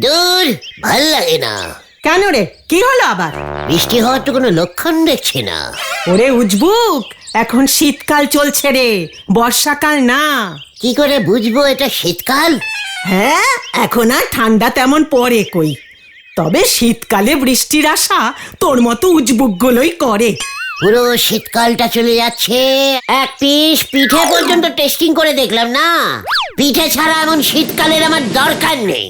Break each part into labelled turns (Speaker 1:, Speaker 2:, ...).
Speaker 1: দূর, ভাল লাগে না।
Speaker 2: কেন রে, কি হলো আবার?
Speaker 1: বৃষ্টি হওয়ার তো কোনো লক্ষণ দেখছি না।
Speaker 2: ওরে উজবুক, এখন শীতকাল চলছে রে, বর্ষাকাল না।
Speaker 1: কি করে বুঝবো এটা শীতকাল?
Speaker 2: হ্যাঁ, এখন আর ঠান্ডা তেমন পড়ে কই, তবে শীতকালে বৃষ্টির আশা তোর মতো উজবুক গুলোই করে।
Speaker 1: পুরো শীতকালটা চলে যাচ্ছে, এক পিস পিঠে পর্যন্ত টেস্টিং করে দেখলাম না। পিঠে ছাড়া এমন শীতকালের আমার দরকার নেই।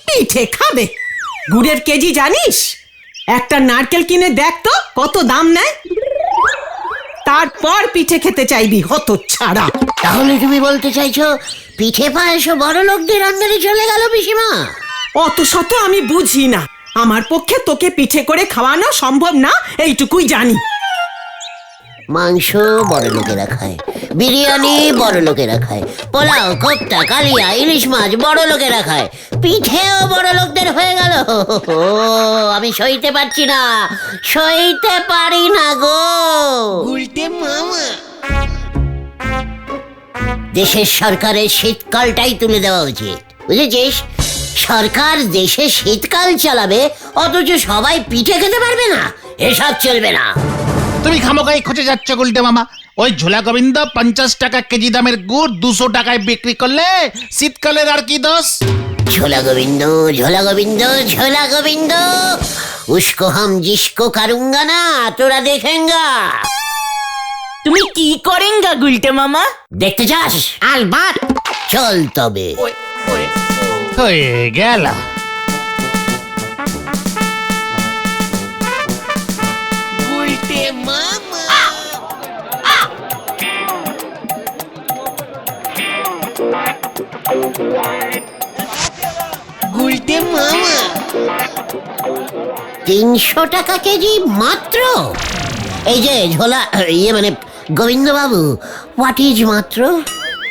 Speaker 2: পিঠে খাবে? গুড়ের কেজি জানিস? একটা নারকেল কিনে দেখ তো কত দাম নেয়, তারপর পিঠে খেতে চাইবি হতচ্ছাড়া।
Speaker 1: তাহলে তুমি বলতে চাইছো পিঠে পায়েসও বড় লোকদের আন্দারে চলে গেল পিসিমা?
Speaker 2: অত শত আমি বুঝি না, আমার পক্ষে তোকে পিঠে করে খাওয়ানো সম্ভব না, এইটুকুই জানি।
Speaker 1: মাংস বড় লোকেরা খায়, বিরিয়ানি বড় লোকেরা খায়, পোলাও, কোপ্তা, কালিয়া, ইলিশ মাছ বড় লোকেরা খায়, পিঠেও বড় লোকদের হয়ে গেল। আমি সইতে পারছি না, সইতে পারি না গো। দেশের সরকারের শীতকালটাই তুলে দেওয়া উচিত, বুঝেছিস? সরকার দেশে শীতকাল চালাবে, অথচ সবাই পিঠে খেতে পারবে না। এসব চলবে না।
Speaker 3: তুমি খামোকাই খোঁজে যাচ্ছ গুলটে মামা। ওই ঝোলা গোবিন্দ 50 টাকা কেজি দামের গুড় 200 টাকায় বিক্রি করলে শীতকালের আর কি দোষ?
Speaker 1: ঝোলা গোবিন্দ, ঝোলা গোবিন্দ, ঝোলা গোবিন্দ, উসকো হাম জিসকো কারুঙ্গা না, তোরা দেখেঙ্গা।
Speaker 4: তুমি কি করেঙ্গা গুলটে মামা?
Speaker 1: দেখতে চাস?
Speaker 4: আলবাত।
Speaker 1: চল তবে।
Speaker 3: হয়ে গেল।
Speaker 1: গুলটে মামা 300 টাকা কেজি মাত্র? এই যে ঝোলা, ইয়ে মানে গোবিন্দ বাবু, হোয়াট ইজ মাত্র?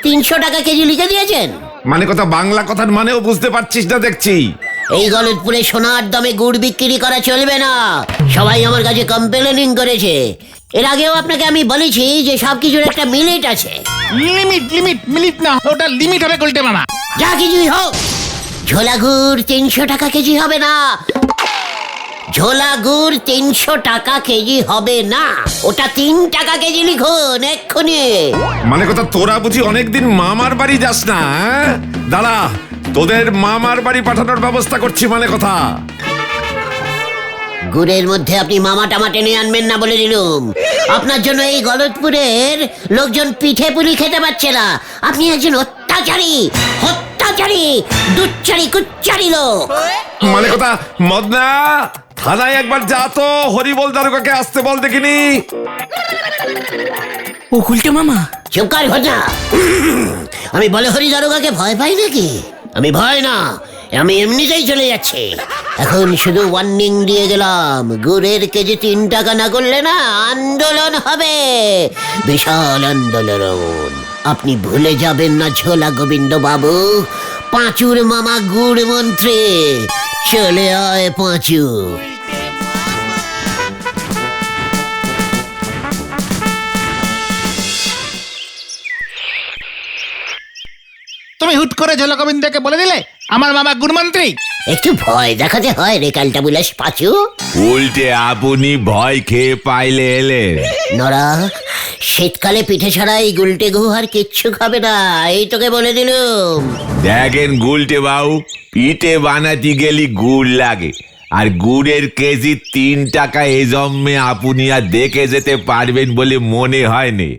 Speaker 1: 300 টাকা কেজি লিখে দিয়েছেন?
Speaker 5: মানে কথা, বাংলা কথার মানেও বুঝতে পারছিস না দেখছি।
Speaker 1: এই গলতপুরে সোনার দামে গুড় বিক্রি করা চলবে না, সবাই আমার কাছে কমপ্লেনিং করেছে। এর আগেও আপনাকে আমি বলেছি যে সবকিছুর একটা মিলিট আছে।
Speaker 3: মিনিট না, ওটা লিমিট হবে গুলটে মামা।
Speaker 1: যা কিছুই হোক, ঝোলা গুড় 300 টাকা কেজি হবে না। ঝোলা গুড় 300 টাকা কেজি হবে না, ওটা 3 টাকা কেজি লিখুন এক্ষুনি।
Speaker 5: মানে কথা, তোরা বুঝি অনেকদিন মামার বাড়ি যাস না? দাঁড়া, তোদের মামার বাড়ি পাঠানোর ব্যবস্থা করছি। মানে কথা,
Speaker 1: গুড়ের মধ্যে আপনি মামা টামা টেনে আনবেন না বলে দিলুম। আপনার জন্য এই গলতপুরের লোকজন পিঠে পুলি খেতে পারছে না। আপনি একজন অত্যাচারী, হত্যাচারী, দুচ্চারি কুচ্চারি লোক।
Speaker 5: মানে কথা, মদনা থানায় একবার যা তো, হরিবল দারোগাকে আসতে বল দেখিনি।
Speaker 4: ও গুলটে মামা,
Speaker 1: চুপ কর ঘটনা। আমি বলে হরি দারোগাকে ভয় পাই নাকি? আমি ভয় না, আমি এমনিতেই চলে যাচ্ছি। এখন শুধু ওয়ার্নিং দিয়ে গেলাম, গুড়ের কেজি 3 টাকা না করলে না আন্দোলন হবে, বিশাল আন্দোলন। আপনি ভুলে যাবেন না ঝোলা গোবিন্দ বাবু, পাঁচুর মামা গুড় মন্ত্রী। চলে আয় পাঁচু।
Speaker 3: তুমি হুট করে ঝোলা গোবিন্দকে বলে দিলে আমার মামা গুণমন্ত্রী।
Speaker 1: একটু ভয় দেখাতে হয় রে কালটা বুলাস পাঁচু।
Speaker 6: উল্টে আপনি ভয় খেয়ে পাইলে এলে।
Speaker 1: নরা, শীতকালে পিঠে ছাড়া এই গুলটে গুহ আর কিচ্ছু খাবে না, এই তোকে বলে দিলুম।
Speaker 6: দেখেন গুলটে বাবু, পিঠে বানাতে গেলি গুড় লাগে, আর গুড়ের কেজি 3 টাকা এ জন্মে আপনি আর দেখে যেতে পারবেন বলে মনে হয়নি।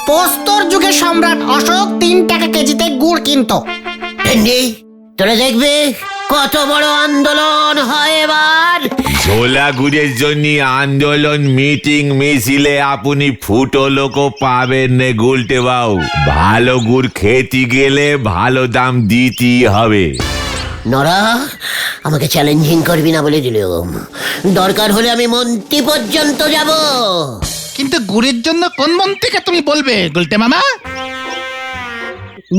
Speaker 4: পোস্তর যুগে সম্রাট অশোক 3 টাকা কেজিতে গুড় কিনতো।
Speaker 1: ভেন্ডি, তোরা দেখবে কত বড় আন্দোলন হয় এবার।
Speaker 6: ঝোলা গুড়ের জন্য আন্দোলন, মিটিং, মিছিলে আপনি ফুটো লোকও পাবেন না গুলটে বাবু। ভালো গুড় খেতে গেলে ভালো দাম দিতেই হবে।
Speaker 1: নরা, আমাকে চ্যালেঞ্জিং করবি না বলে দিলুম। দরকার হলে আমি মন্ত্রী পর্যন্ত যাব।
Speaker 3: কিন্তু গুড়ের জন্য কোন মন্ত্রীকে তুমি বলবে গুলটে মামা?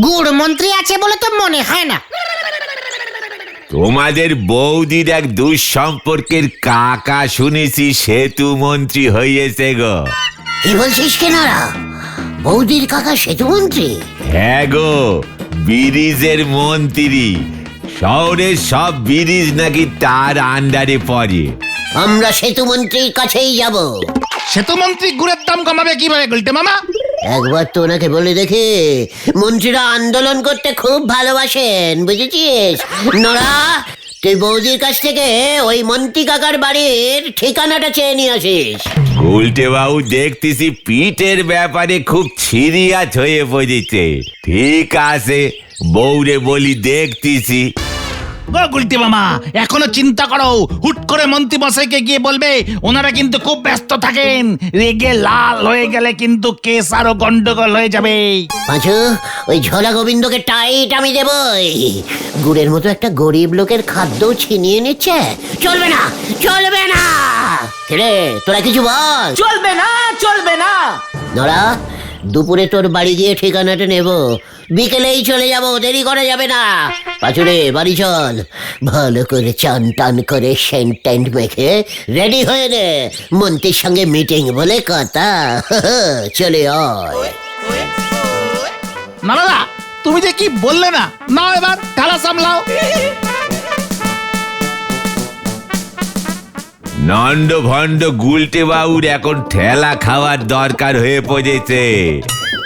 Speaker 4: গুড় মন্ত্রী আছে বলে তো মনে হয় না।
Speaker 6: তোমাদের বৌদির এক দুঃসম্পর্কের কাকা শুনেছি সেতু মন্ত্রী হয়েছে গো।
Speaker 1: কি বলছিস কে নরা? বৌদির কাকা সেতু মন্ত্রী?
Speaker 6: হ্যাঁ গো, ব্রিজের মন্ত্রী। শহরের সব ব্রিজ নাকি তার আন্ডারে পড়ে।
Speaker 1: আমরা সেতু মন্ত্রীর কাছেই যাব।
Speaker 3: সেতুমন্ত্রী গুড়ের দাম কমাবে কিভাবে গুলটে মামা?
Speaker 1: একবার তো ওনাকে বলে দেখে, মন্ত্রীরা আন্দোলন করতে খুব ভালোবাসেন, বুঝেছিস? নড়া, তুই বৌদির কাছ থেকে ওই মন্ত্রী কাকার বাড়ির ঠিকানাটা চেয়ে নিয়ে আসিস।
Speaker 6: গুলটে বাবু দেখতেছি পিঠের ব্যাপারে খুব সিরিয়াস হয়ে পড়েছে। ঠিক আছে, বউরে বলি দেখতেছি।
Speaker 3: গো গুলটে মামা, এখনো চিন্তা করো। হুট করে মন্ত্রী মশাইকে গিয়ে বলবে, ওনারা কিন্তু খুব ব্যস্ত থাকেন। রেগে লাল হয়ে গেলে কিন্তু কেস আরো গন্ডগোল হয়ে যাবে।
Speaker 1: পাঁচু, ওই ঝোলা গোবিন্দকে টাইট আমি দেবই। গুড়ের মতো একটা গরিব লোকের খাদ্য ছিনিয়ে নিচ্ছে, চলবে না, চলবে না। রে, তোরা কিছু বল।
Speaker 2: চলবে না, চলবে না।
Speaker 1: নড়া, দুপুরে তোর বাড়ি গিয়ে ঠিকানাটা নেব, বিকেলেই চলে যাব, দেরি করা যাবে না। পাঁচুরে, বাড়ি চল, ভালো করে চান টান করে সেন্ট টেন্ট মেখে রেডি হয়ে নে, মন্ত্রীর সঙ্গে মিটিং বলে কথা। চলে আয়।
Speaker 3: না দাদা, তুমি যে কি বললে না, নাও এবার ঢালা সামলাও।
Speaker 6: নন্দ ভণ্ড গুলটে বাবুর এখন ঠেলা খাওয়ার দরকার হয়ে পড়েছে,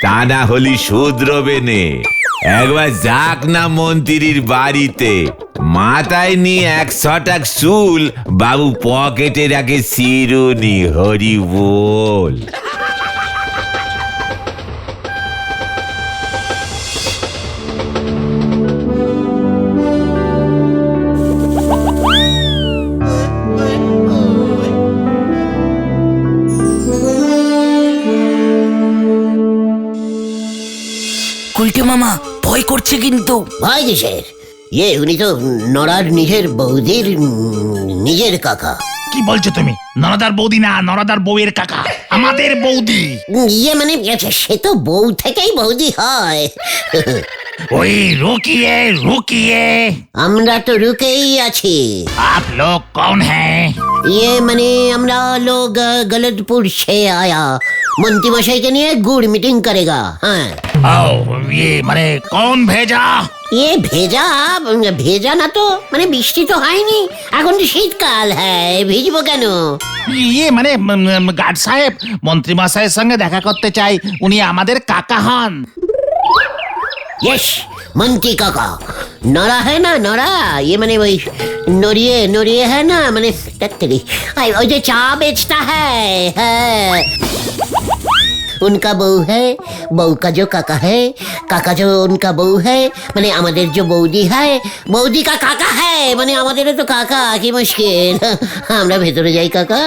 Speaker 6: তা না হলি শুধরবে নে। একবার যাক না মন্ত্রীর বাড়িতে, মাথায় নিয়ে 100 টাকা চুল, বাবু পকেটে রাখে চিরুনি। হরি বল।
Speaker 7: গুলটে মামা ভয় করছে কিন্তু।
Speaker 1: ভয় কিসের? উনি তো নড়ার নিজের বৌদির নিজের কাকা।
Speaker 3: কি বলছো তুমি? নরদার বৌদি না, নরদার বউয়ের কাকা, আমাদের বৌদি।
Speaker 1: মানে সে তো বউ থেকেই বৌদি হয়।
Speaker 3: ওই রুকিয়ে রুকিয়ে।
Speaker 1: আমরা তো রুকেই আছি।
Speaker 3: आप लोग कौन हैं?
Speaker 1: মানে আমরা লোক গলতপুর সে আয়া, মন্ত্রী মশাইকে নিয়ে গুড় মিটিং করেগা। হ্যাঁ।
Speaker 3: आओ, ये माने कौन भेजा?
Speaker 1: ভেজা ভেজা না তো, মানে বৃষ্টি তো হয়নি, এখন তো শীতকাল। হ্যাঁ, ভিজবো কেন?
Speaker 3: ये माने গার্ড সাহেব মন্ত্রী মশাইয়ের সঙ্গে দেখা করতে চাই, উনি আমাদের কাকা হন।
Speaker 1: यस, मंत्री काका। नौरा है ना, नौरा, ये मैंने वही नोरिए नोरिए है ना, मैंने तेरी वो जो चा बेचता है। उनका बहू है, बहू का जो काका है, काका जो उनका बहू है, मैंने আমাদের जो बौदी है, बौदी का काका है, मैंने আমাদের তো কাকা, কি মুশকিল। আমরা ভেতরে যাই কাকা।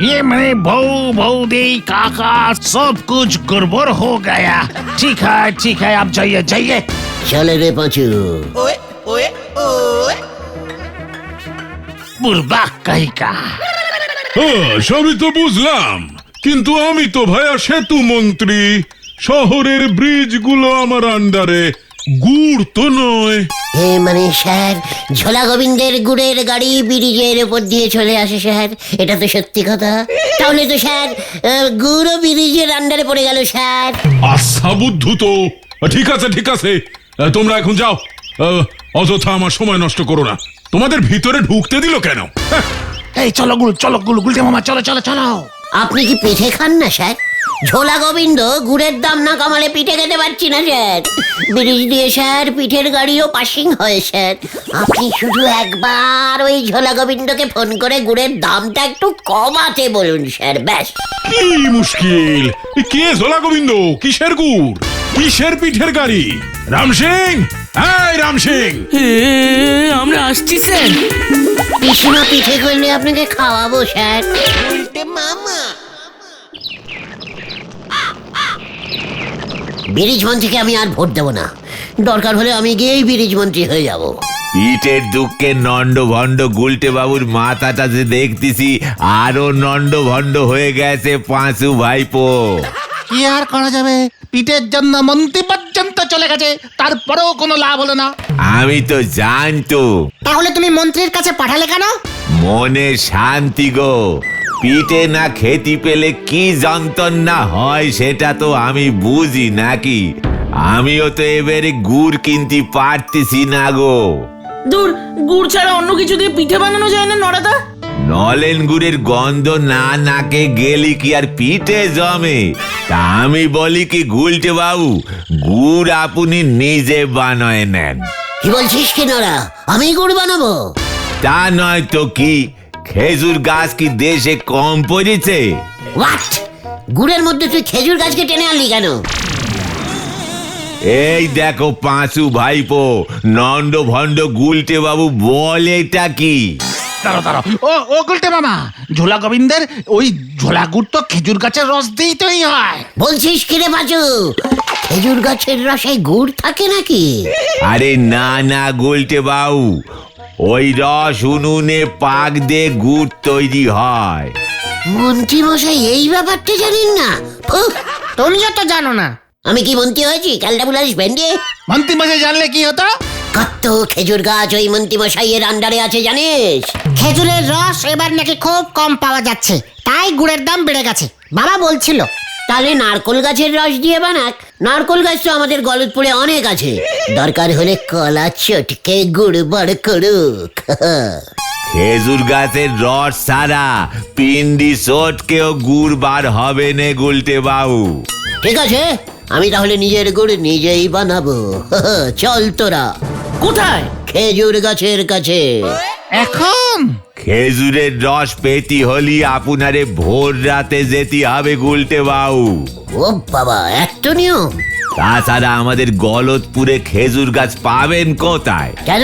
Speaker 3: ये माने बहू बहूदी काका सब कुछ गड़बड़ हो गया। ठीक है, आप जाइए जाइए।
Speaker 1: চলে রে পাঁচু।
Speaker 3: बुरबा कहीं का।
Speaker 8: সবই তো বুঝলাম, কিন্তু আমি তো ভাইয়া সেতু মন্ত্রী, শহরের ব্রিজগুলো আমার আন্ডারে, গুড় তো নয়।
Speaker 1: মানে স্যার, ঝোলা গোবিন্দের গুড়ের গাড়ি ব্রিজের উপর দিয়ে চলে আসে স্যার, এটা তো সত্যি কথা। তাহলে তো স্যার গুড় ও ব্রিজের আন্ডারে পড়ে গেল স্যার।
Speaker 8: আচ্ছা বুদ্ধু তো, ঠিক আছে ঠিক আছে, তোমরা এখন যাও, অযথা আমার সময় নষ্ট করো না। তোমাদের ভিতরে ঢুকতে দিল কেন?
Speaker 3: এই চলো গুলটে মামা, চলো।
Speaker 1: আপনি কি পিঠে খান না স্যার? ঝোলা গোবিন্দ গুড়ের দাম না কমালে পিঠে খেতে পারছি না স্যার। ব্রিজ দিয়ে স্যার পিঠের গাড়িও পাসিং হয় স্যার। আপনি শুধু একবার ওই ঝোলা গোবিন্দকে ফোন করে গুড়ের দামটা একটু কমাতে বলুন স্যার, ব্যাস।
Speaker 8: কি মুশকিল, কে ঝোলা গোবিন্দ? কিসের গুড়, কিসের পিঠের গাড়ি? রাম সিং, এই রাম সিং।
Speaker 7: আমরা আসছি স্যার।
Speaker 1: পিছনা পিঠে করলে আপনাকে খাওয়াবো স্যার। ব্রিজ মন্ত্রীকে আমি আর ভোট দেবো না, দরকার হলে আমি গিয়েই ব্রিজ মন্ত্রী হয়ে যাব।
Speaker 6: পিঠের দুঃখে নন্ড ভণ্ড গুলটে বাবুর মাথাটা যে দেখতেছি আরো নন্ড ভণ্ড হয়ে গেছে পাঁচু ভাইপো।
Speaker 3: কি আর করা যাবে, পিঠের জন্য মন্ত্রী পর্যন্ত চলে গেছে, তারপরেও কোনো লাভ হলো না।
Speaker 6: আমি তো জানতো।
Speaker 4: তাহলে তুমি মন্ত্রীর কাছে পাঠালে কেন?
Speaker 6: মনে শান্তি গো, পিঠে না খেতে পেলে কি যন্ত্রণা হয় সেটা তো আমি বুঝি নাকি। আমিও তো এবারে গুড় কিনতে পারতেছি না গো।
Speaker 7: দূর, গুড় ছাড়া অন্য কিছু দিয়ে পিঠে বানানো যায় না নড়াদা?
Speaker 6: নলেন গুড়ের গন্ধ না নাকে গেলি কি আর পিঠে জমে? তা আমি বলি কি গুলটে বাবু, গুড় আপনি নিজে বানায় নেন।
Speaker 1: কি বলছিস কি নোরা? আমি গুড় বানাবো?
Speaker 6: তা নয় তো কি, খেজুর গাছ কি দেশে কম পড়েছে?
Speaker 1: হোয়াট? গুড়ের মধ্যে তুই খেজুর গাছকে টেনে আনলি কেন?
Speaker 6: এই দেখো পাঁচু ভাইপো, নন্দ ভণ্ড গুলটে বাবু বলে এটা কি?
Speaker 3: দাঁড়ো দাঁড়ো, ও গুলটে মামা, ঝোলা গোবিন্দের ওই ঝোলা গুড় তো খেজুর গাছের রস দিয়েই তৈরি হয়।
Speaker 1: বলছিস কি রে বাজু? খেজুর গাছের রসে গুড় থাকে নাকি?
Speaker 6: আরে না না গুলটে বাবু, ওই রস উনুনে পাক দিয়ে গুড় তৈরি হয়।
Speaker 1: মন্ত্রী মশাই এই ব্যাপারটা জানেন না? উফ,
Speaker 4: তুমিও তো জানো না।
Speaker 1: আমি কি মন্ত্রী হয়েছি ক্যালটা বুলারিস ভেন্ডে?
Speaker 3: মন্ত্রী মশাই জানলে কি হতো?
Speaker 1: কত খেজুর গাছ ওই মন্ত্রী মশাইয়ের আন্ডারে আছে জানিস?
Speaker 4: খেজুরের রস এবার নাকি খুব কম পাওয়া যাচ্ছে, তাই গুড়ের দাম বেড়ে গেছে, বাবা বলছিল।
Speaker 1: তাহলে নারকোল গাছের রস দিয়ে বানাক। নারকোল গাছ তো আমাদের গলতপুরে অনেক আছে, দরকার হলে কলা চটকে গুড় বার করুক।
Speaker 6: খেজুর গাছের রস ছাড়া পিন্ডি চটকেও গুড় বার হবে না গুলটে বাবু।
Speaker 1: ঠিক আছে, আমি তাহলে নিজের গুড় নিজেই বানাবো। চল তোরা।
Speaker 7: কোথায়?
Speaker 1: খেজুর গাছের কাছে।
Speaker 3: এখন
Speaker 6: খেজুরের রস পেতি হলি আপনারে ভোর রাতে যেতে হবে গুলটে বাবু।
Speaker 1: ও বাবা, এত নিয়ম?
Speaker 6: তাছাড়া আমাদের গলতপুরে খেজুর গাছ পাবেন কোথায়?
Speaker 1: কেন,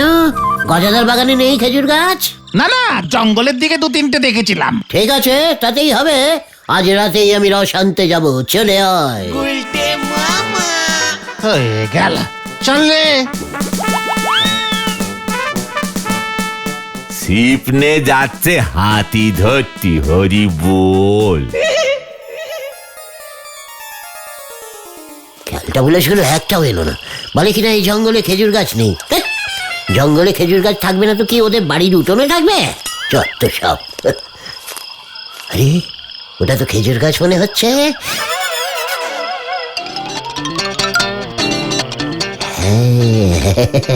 Speaker 1: গজাদার বাগানে নেই খেজুর গাছ?
Speaker 3: না না, জঙ্গলের দিকে 2-3টে দেখেছিলাম।
Speaker 1: ঠিক আছে, তাতেই হবে। আজ রাতেই আমি রস আনতে যাব, চলে আয়।
Speaker 3: হয়ে গেল, চলে।
Speaker 6: সিপনে যাচ্ছে হাতি ধরতি, হরি বল।
Speaker 1: খেলটা বলেছিল একটাও এলো না, বলে কিনা এই জঙ্গলে খেজুর গাছ নেই। ধ্যাৎ, জঙ্গলে খেজুর গাছ থাকবে না তো কি ওদের বাড়ির উঠোনে থাকবে? চত্ব সব। আরে ওটা তো খেজুর গাছ মনে হচ্ছে।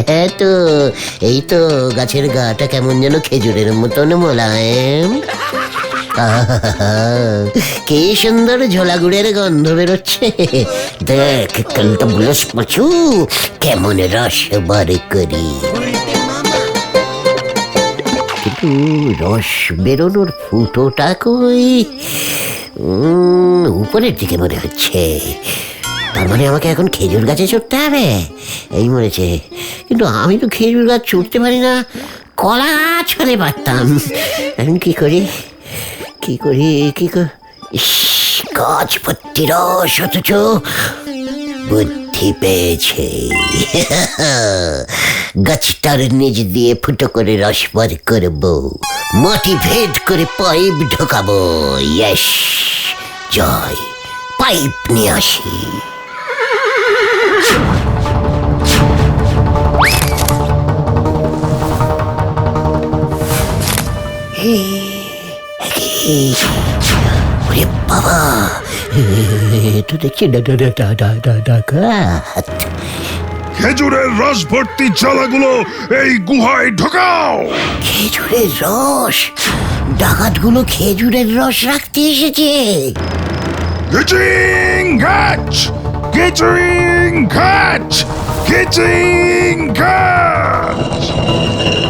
Speaker 1: হ্যাঁ তো, এই তো গাছের গাটা কেমন যেন খেজুরের মতন মোলায়েম। আহা, কি সুন্দর ঝোলা গুড়ের গন্ধ বেরোচ্ছে। দেখ কালটা বুলস পাচু কেমন রস বার করি। কিন্তু রস বেরোনোর ফুটোটা কই? উপরের দিকে মনে হচ্ছে। তার মানে আমাকে এখন খেজুর গাছে চড়তে হবে? এই মরেছে, কিন্তু আমি তো খেজুর গাছ চড়তে পারি না, কলা গাছ হলে পারতাম। এখন কি করি কি করি কি করি? গাছ ভর্তি রস, অথচ বুদ্ধি পেয়েছে। গাছটার নিচ দিয়ে ফুটো করে রস বার করবো, মাটি ভেদ করে পাইপ ঢোকাবো। ইয়েস, জয়, পাইপ নিয়ে আসি। ওরে বাবা, তো দেখছি ডাকাত।
Speaker 8: খেজুরের রস ভর্তি চালাগুলো এই গুহায় ঢোকাও।
Speaker 1: খেজুরের রস? ডাকাতগুলো খেজুরের রস রাখতে এসেছে।
Speaker 8: কিচিং গাছ, কিচিং গাছ, কিচিং গাছ,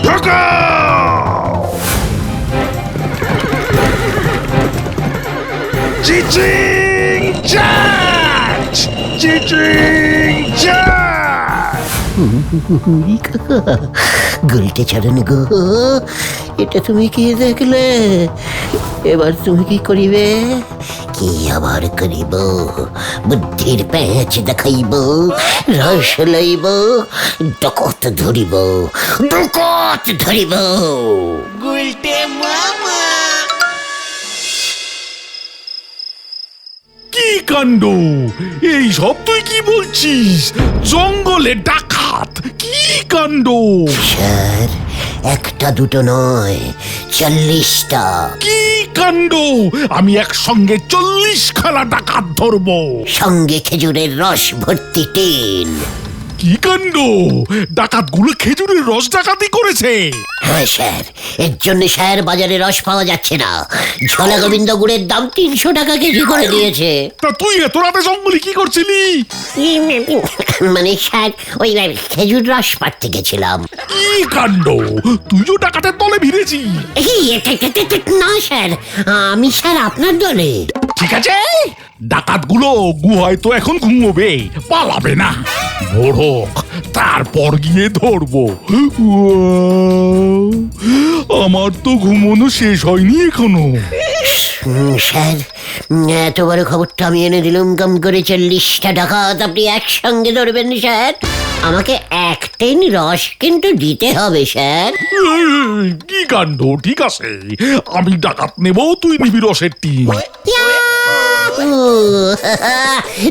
Speaker 8: ঢোকাও। চিচিং চাচ, চিচিং চাচ।
Speaker 1: গুলটে চরণ গো, এটা তুমি কি দেখলে? এবার তুমি কি করিবে? কি আবার করিব? বুদ্ধির প্যাঁচ দেখাইব, রস লইব, ডকত ধরিব, ডকত ধরিব।
Speaker 8: কি কাণ্ড! এই সব তুই কি বলছিস? জঙ্গলে ডাকাত! কি কাণ্ড!
Speaker 1: স্যার, একটা দুটো নয়, 40টা।
Speaker 3: কি কাণ্ড! আমি একসঙ্গে 40 খানা ডাকাত ধরবো।
Speaker 1: সঙ্গে খেজুরের রস ভর্তি টিন।
Speaker 3: কি কাণ্ড! ডাকাতগুলো খেজুরের রস ডাকাতি করেছে।
Speaker 1: হ্যাঁ স্যার, এর জন্য স্যার বাজারে রস পাওয়া যাচ্ছে না। ঝোলা গোবিন্দ গুড়ের দাম 300 টাকা কেজি করে দিয়েছে।
Speaker 3: তা তুই এত রাতে জঙ্গলে কি করছিলি?
Speaker 1: মানে স্যার, ওই খেজুর রস পাড়তে গেছিলাম।
Speaker 3: কি কাণ্ড! তুইও ডাকাতের দলে ভিড়েছি।
Speaker 1: না স্যার, আমি স্যার আপনার দলে।
Speaker 3: ঠিক আছে, ডাকাতগুলো গুহায় তো এখন ঘুমোবে, পালাবে না। ভোর হোক, তারপর গিয়ে ধরবো। আমার তো ঘুমোনো শেষ হয়নি এখনো।
Speaker 1: স্যার, এত বড় খবরটা আমি এনে দিলুম কম করে 40টা ডাকাত আপনি একসঙ্গে ধরবেন স্যার। আমাকে এক টিন রস কিন্তু দিতে হবে স্যার।
Speaker 3: কি কাণ্ড! ঠিক আছে, আমি ডাকাত নেব, তুই নিবি রসের টিন।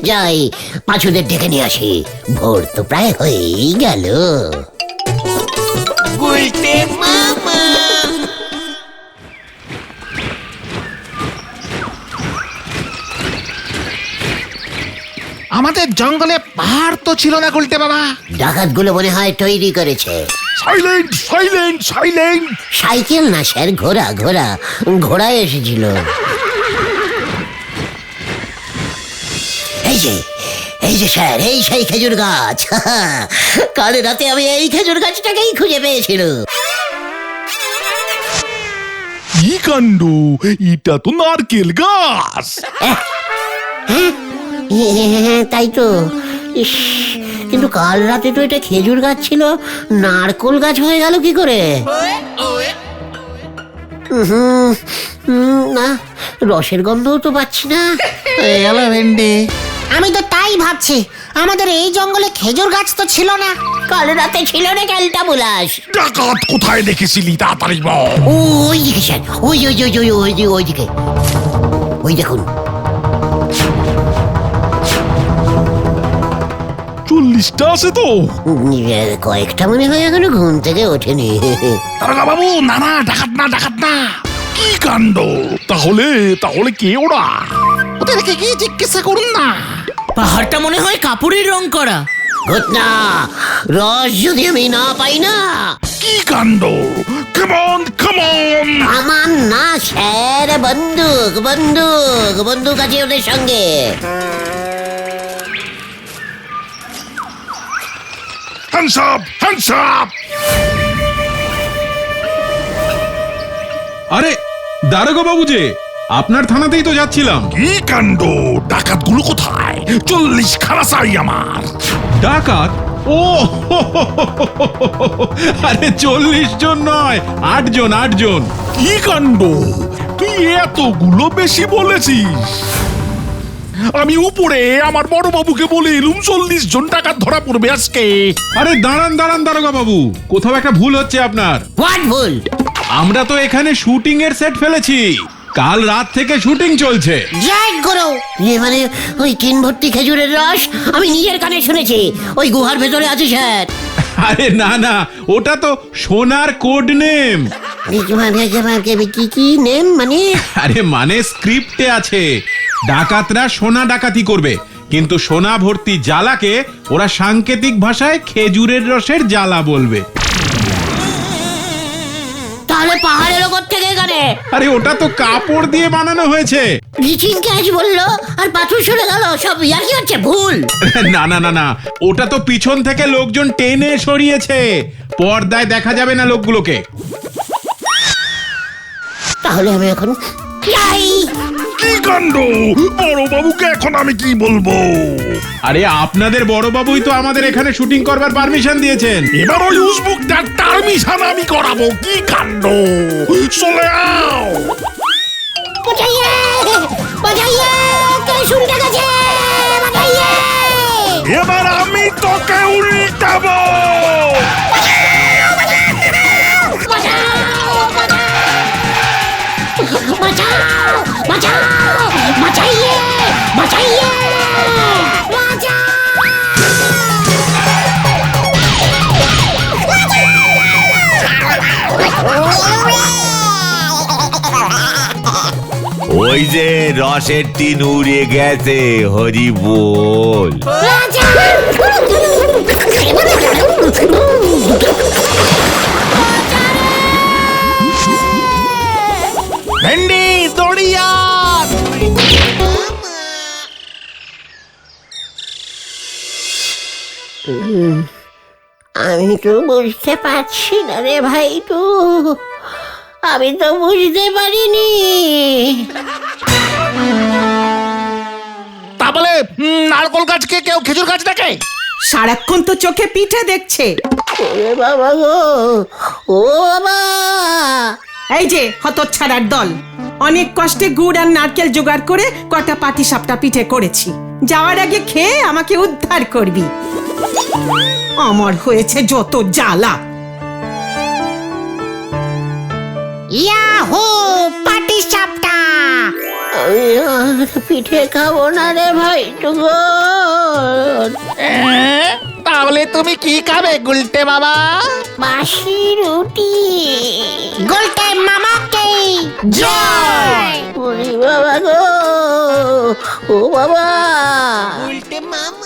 Speaker 1: যাই, পাঁচুদের ডেকে নিয়ে আসি। ভোর তো প্রায় হয়েই গেল।
Speaker 3: আমাদের জঙ্গলে পাহাড় তো ছিল না গুলটে বাবা।
Speaker 1: ডাকাতগুলো মনে হয় তৈরি করেছে।
Speaker 3: Silent, silent, silent!
Speaker 1: সাইকেল না স্যার, ঘোড়া ঘোড়া ঘোড়া এসেছিল। এই যে স্যার, এই সেই খেজুর গাছ। কাল রাতে আমি এই খেজুর গাছটাকেই খুঁজে পেয়েছিল।
Speaker 3: কি কাণ্ড! এটা তো নারকেল গাছ।
Speaker 1: তাই তো। ইস, কিন্তু কাল রাতে তো এটা খেজুর গাছ ছিল, নারকোল গাছ হয়ে গেল কি করে? না, রসের গন্ধও তো পাচ্ছি না।
Speaker 4: আমি তো তাই ভাবছি, আমাদের এই জঙ্গলে খেজুর গাছ তো ছিল না।
Speaker 1: কাল রাতে ছিল না ক্যালটা বুলাস।
Speaker 3: ডাকাত কোথায় দেখেছিলি, তাড়াতাড়ি বল।
Speaker 1: ওই দিকে স্যার, ওইদিকে ওই দেখুন।
Speaker 3: 40টা আছে তো।
Speaker 1: কয়েকটা মনে হয় এখনো ঘুম থেকে ওঠেনি।
Speaker 3: দারোগা বাবু, না না, ডাকাত না, ডাকাত না। কি কাণ্ড! তাহলে তাহলে কে ওরা? ওদেরকে কি জিজ্ঞাসা করুন না।
Speaker 7: পাহাড়টা মনে হয় কাপড়ের রং করা।
Speaker 1: ঘটনা, রস যদি আমি না পাই না।
Speaker 3: কি কাণ্ড! Come on, come on!
Speaker 1: আমার না স্যার, বন্দুক আছে ওদের সঙ্গে।
Speaker 3: Hands up, hands up!
Speaker 8: আরে দারোগা বাবু যে, আপনার থানাতেই তো যাচ্ছিলাম।
Speaker 3: কি কাণ্ড! ডাকাতগুলো কোথায়? 40 খানা চাই আমার।
Speaker 8: ডাকাত? ও আরে 40 জন নয়, 8 জন।
Speaker 3: কি কাণ্ড! তুই এতগুলো বেশি বলেছিস। আমি উপরে আমার বড় বাবুকে বলে এলুম 40 জন ডাকাত ধরা পড়বে আজকে।
Speaker 8: আরে দাঁড়ান দারোগা বাবু, কোথাও একটা ভুল হচ্ছে আপনার।
Speaker 1: হোয়াট ভুল?
Speaker 8: আমরা তো এখানে শুটিং এর সেট ফেলেছি, কাল রাত থেকে শুটিং চলছে।
Speaker 4: জয় গুরু!
Speaker 1: মানে ওই টিন ভর্তি খেজুরের রস আমি নিজের কানে শুনেছি ওই গুহার ভেতরে আছে স্যার।
Speaker 8: আরে না, ওটা তো সোনার কোড নেম।
Speaker 1: কি নেম মানে?
Speaker 8: আরে মানে স্ক্রিপ্টে আছে, ডাকাতরা সোনা ডাকাতি করবে, কিন্তু সোনা ভর্তি জ্বালাকে ওরা সাংকেতিক ভাষায় খেজুরের রসের জ্বালা বলবে।
Speaker 1: তাহলে পাহাড়ের ওপর থেকে এখানে?
Speaker 8: আরে ওটা তো কাপড় দিয়ে বানানো হয়েছে।
Speaker 1: রিচিং ক্যাচ বললো আর পাথর সরে গেল, সব ইয়ার্কি হচ্ছে, ভুল।
Speaker 8: না, ওটা তো পিছন থেকে লোকজন টেনে সরিয়েছে, পর্দায় দেখা যাবে না লোকগুলোকে।
Speaker 1: তাহলে আমি এখন যাই।
Speaker 3: কি কাণ্ড! বড় বাবুকে এখন আমি কি বলবো?
Speaker 8: আরে আপনাদের বড় বাবুই তো আমাদের এখানে শুটিং করবার পারমিশন দিয়েছেন।
Speaker 3: এবার ওই উসবুকটার পারমিশন আমি করাবো। কি কাণ্ড! চলে আও! এবার আমি তোকে উল্টাবো।
Speaker 6: যে রসের টিন উড়ে গেছে, হরি বল।
Speaker 3: ভেন্ডি দড়িয়া।
Speaker 1: আমি তো বুঝতে পারছি না রে ভাই, আমি তো বুঝতে পারিনি।
Speaker 3: তা বলে নারকোল গাছকে কেউ খেজুর গাছ দেখে?
Speaker 2: সারাক্ষণ তো চোখে পিঠে দেখছে।
Speaker 1: ওরে বাবা গো, ও বাবা!
Speaker 2: এই যে হতচ্ছাড়ার দল, অনেক কষ্টে গুড় আর নারকেল জোগাড় করে কটা পাটিসাপটা পিঠে করেছি, যাওয়ার আগে খেয়ে আমাকে উদ্ধার করবি। আমার হয়েছে যত জ্বালা।
Speaker 4: ইয়াহু পাটি সাপটা।
Speaker 1: আমি আর পিঠে খাবো না রে ভাই গো।
Speaker 3: তাহলে তুমি কি খাবে গুলটে বাবা?
Speaker 1: বাসি রুটি।
Speaker 4: গুলটে মামাকে জয়।
Speaker 1: ওরে বাবা গো, ও বাবা!
Speaker 7: উল্টে মামা